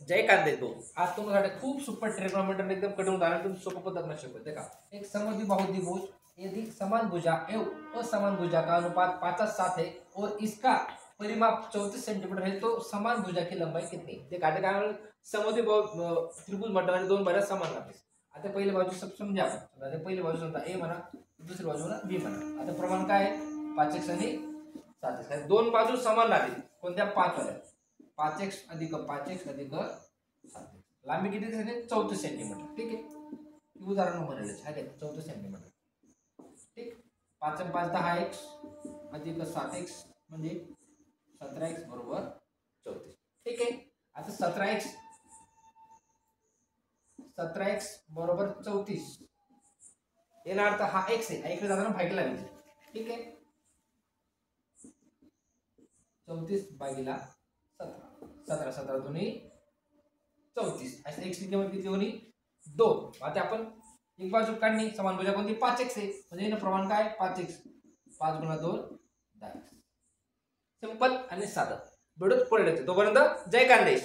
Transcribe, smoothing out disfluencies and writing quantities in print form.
जय कांदे तो आज तुम्हाला खूप सुपर ट्रिग्नोमेट्री एकदम कठीण उदाहरण तुम सोपं पद्धत शिकवते का। एक समद्विबाहु द्विभुज यदि समान भुजा एवं असमान भुजा का अनुपात 5:7 है और इसका परिमाप 34 सेंटीमीटर है तो समान भुजा की लंबाई कितनी। ते काय समद्विबाहु त्रिभुज म्हटलं दोन बाजू समान लागते। आता पहिली बाजू समजा आपण आता पहिली बाजू समजा ए म्हणा दुसरी बाजू म्हणा बी म्हणा। आता प्रमाण काय आहे 5x आणि 7x दोन बाजू समान लागतील कोणत्या 5 वाल्या 5x अधिक 5x अधिक 7x लांबी किती दिसते 34 सेंटीमीटर। ठीक आहे उदाहरण म्हणाले आहे 34 सेंटीमीटर। ठीक 5 आणि 5 10x अधिक 7x म्हणजे 17x बरोबर 34। ठीक आहे आता 17x बरोबर 34 याचा अर्थ हा x आहे इकडे जाताना भागीला लागेल। ठीक आहे 34 भागीला 17 17 दुनी 34 असे x ची किंमत किती होईल 2। आता आपण एक बाजू काढणी समान भुजा कोणती 5x आहे म्हणजे याचं प्रमाण काय 5x 5 × 2 10x सिंपल आणि साधं. भेटूच पुढे तोपर्यंत जय कांदेश।